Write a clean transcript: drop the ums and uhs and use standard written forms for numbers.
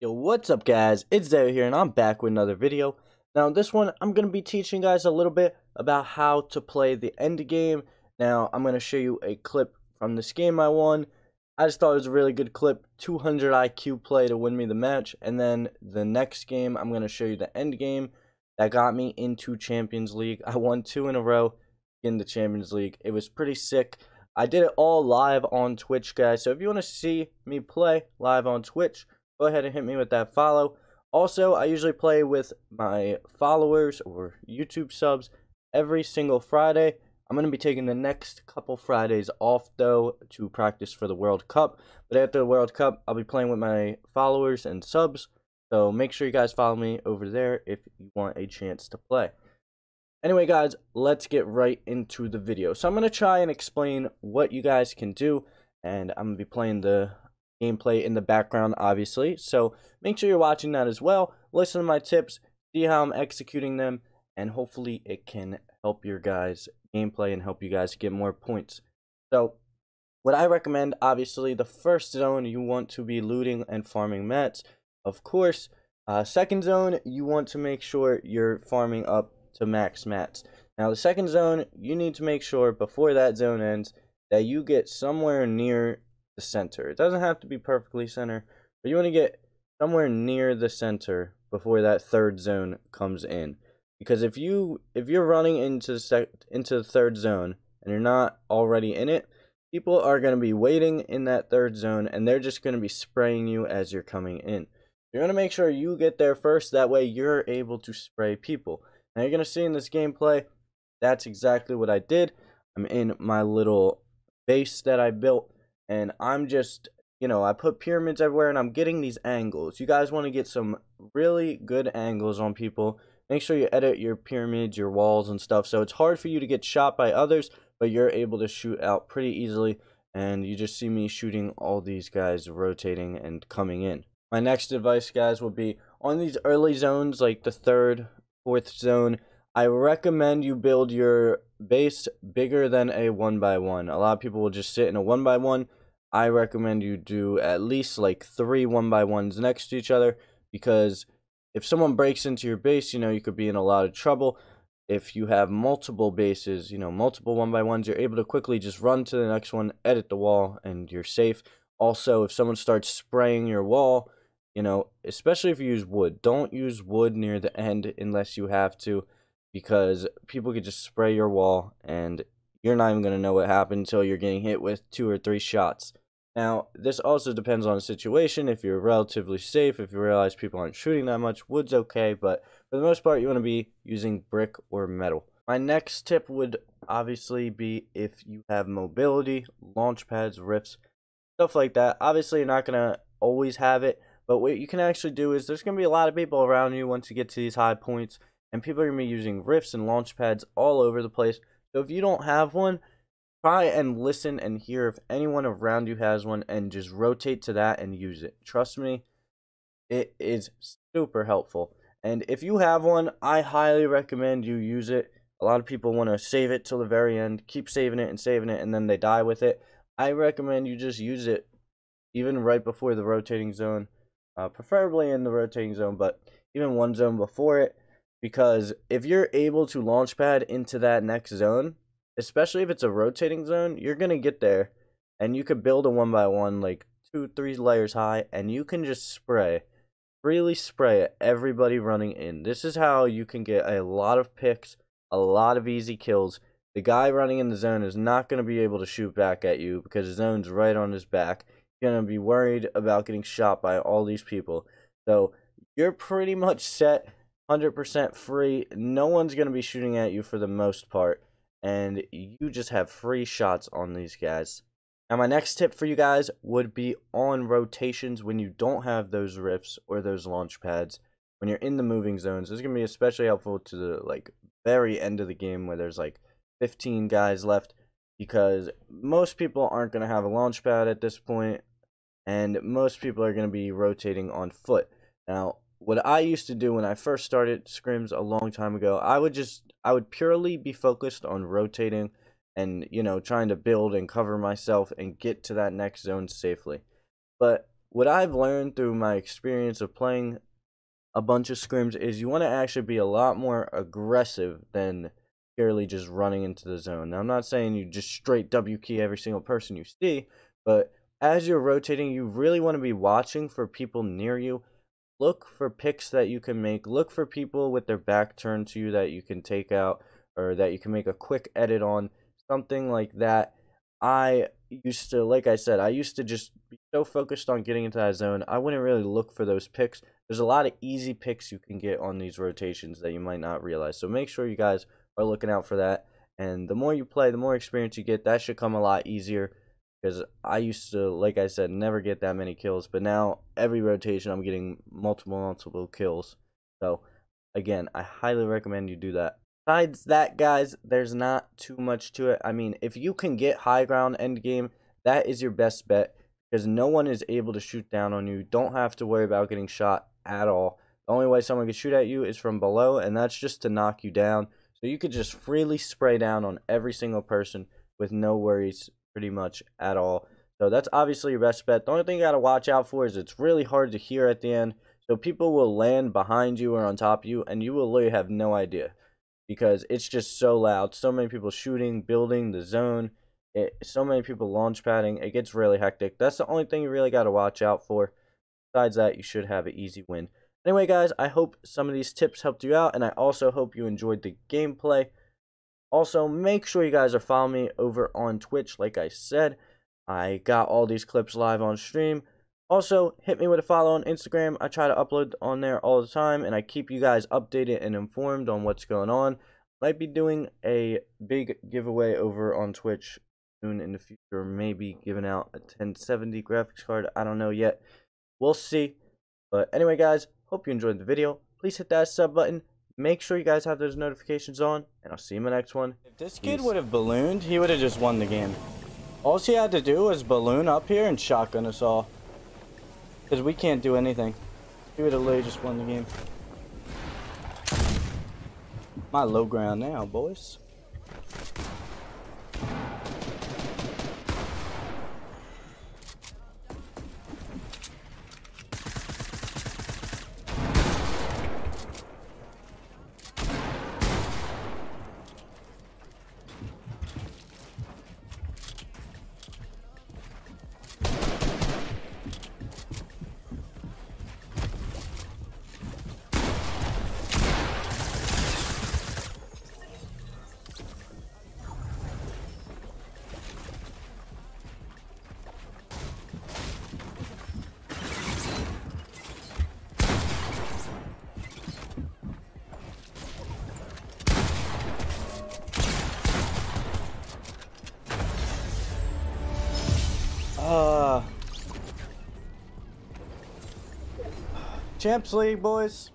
Yo, what's up guys, it's Zeyoh here and I'm back with another video. Now in this one, I'm going to be teaching you guys a little bit about how to play the end game. Now I'm going to show you a clip from this game I won. I just thought it was a really good clip, 200 IQ play to win me the match. And then the next game, I'm going to show you the end game that got me into Champions League. I won 2 in a row in the Champions League. It was pretty sick. I did it all live on Twitch, guys. So if you want to see me play live on Twitch, go ahead and hit me with that follow. Also, I usually play with my followers or YouTube subs every single Friday. I'm going to be taking the next couple Fridays off, though, to practice for the World Cup. But after the World Cup, I'll be playing with my followers and subs. So make sure you guys follow me over there if you want a chance to play. Anyway, guys, let's get right into the video. So I'm going to try and explain what you guys can do. And I'm going to be playing the gameplay in the background, obviously. So make sure you're watching that as well. Listen to my tips, see how I'm executing them, and hopefully it can help your guys' gameplay and help you guys get more points. So what I recommend, obviously, the first zone, you want to be looting and farming mats. Of course, second zone, you want to make sure you're farming up to max mats. Now, the second zone, you need to make sure before that zone ends that you get somewhere near the center. It doesn't have to be perfectly center, but you want to get somewhere near the center before that third zone comes in. Because if you're running into the third zone and you're not already in it, people are going to be waiting in that third zone and they're just going to be spraying you as you're coming in. You're going to make sure you get there first, that way you're able to spray people. Now you're going to see in this gameplay, that's exactly what I did. I'm in my little base that I built. And I'm just, I put pyramids everywhere and I'm getting these angles. You guys want to get some really good angles on people. Make sure you edit your pyramids, your walls and stuff. So it's hard for you to get shot by others, but you're able to shoot out pretty easily. And you just see me shooting all these guys rotating and coming in. My next advice, guys, would be on these early zones, like the third, fourth zone, I recommend you build your base bigger than a 1x1. A lot of people will just sit in a 1x1. I recommend you do at least like 3 1x1s next to each other, because if someone breaks into your base, you could be in a lot of trouble. If you have multiple bases, multiple 1x1s, you're able to quickly just run to the next one, edit the wall, and you're safe. Also, if someone starts spraying your wall, especially if you use wood, don't use wood near the end unless you have to, because people could just spray your wall and you're not even going to know what happened until you're getting hit with 2 or 3 shots. Now, this also depends on the situation. If you're relatively safe, if you realize people aren't shooting that much, wood's okay, but for the most part, you want to be using brick or metal. My next tip would obviously be if you have mobility, launch pads, rifts, stuff like that. Obviously, you're not going to always have it, but what you can actually do is there's going to be a lot of people around you once you get to these high points, and people are going to be using rifts and launch pads all over the place. So if you don't have one, try and listen and hear if anyone around you has one and just rotate to that and use it. Trust me, it is super helpful. And if you have one, I highly recommend you use it. A lot of people want to save it till the very end, keep saving it, and then they die with it. I recommend you just use it even right before the rotating zone, preferably in the rotating zone, but even one zone before it. Because if you're able to launch pad into that next zone, especially if it's a rotating zone, you're going to get there and you could build a 1x1 like 2-3 layers high, and you can just freely spray at everybody running in. This is how you can get a lot of picks, a lot of easy kills. The guy running in the zone is not going to be able to shoot back at you because the zone's right on his back. You're going to be worried about getting shot by all these people. So you're pretty much set, 100% free. No one's going to be shooting at you for the most part, and you just have free shots on these guys. Now my next tip for you guys would be on rotations when you don't have those rifts or those launch pads. When you're in the moving zones, this is going to be especially helpful to the very end of the game where there's 15 guys left, because most people aren't going to have a launch pad at this point, and most people are going to be rotating on foot. Now, what I used to do when I first started scrims a long time ago, I would purely be focused on rotating and, trying to build and cover myself and get to that next zone safely. But what I've learned through my experience of playing a bunch of scrims is you want to actually be a lot more aggressive than purely just running into the zone. Now, I'm not saying you just straight W key every single person you see, but as you're rotating, you really want to be watching for people near you. Look for picks that you can make. Look for people with their back turned to you that you can take out or that you can make a quick edit on, something like that. I used to, like I said, I used to just be so focused on getting into that zone, I wouldn't really look for those picks. There's a lot of easy picks you can get on these rotations that you might not realize. So make sure you guys are looking out for that. And the more you play, the more experience you get. That should come a lot easier. Because I used to, like I said, never get that many kills. But now, every rotation, I'm getting multiple kills. So, again, I highly recommend you do that. Besides that, guys, there's not too much to it. I mean, if you can get high ground end game, that is your best bet. Because no one is able to shoot down on you. You don't have to worry about getting shot at all. The only way someone can shoot at you is from below. And that's just to knock you down. So you could just freely spray down on every single person with no worries pretty much at all. So that's obviously your best bet. The only thing you got to watch out for is it's really hard to hear at the end. So people will land behind you or on top of you, and you will literally have no idea because it's just so loud. So many people shooting, building the zone. So many people launch padding. It gets really hectic. That's the only thing you really got to watch out for. Besides that, you should have an easy win. Anyway, guys, I hope some of these tips helped you out, and I also hope you enjoyed the gameplay. Also, make sure you guys are following me over on Twitch. Like I said, I got all these clips live on stream. Also, hit me with a follow on Instagram. I try to upload on there all the time, and I keep you guys updated and informed on what's going on. Might be doing a big giveaway over on Twitch soon in the future. Maybe giving out a 1070 graphics card. I don't know yet. We'll see. But anyway, guys, hope you enjoyed the video. Please hit that sub button. Make sure you guys have those notifications on, and I'll see you in the next one. If this kid would have ballooned, he would have just won the game. All he had to do was balloon up here and shotgun us all. Because we can't do anything. He would have literally just won the game. My low ground now, boys. Champs League, boys.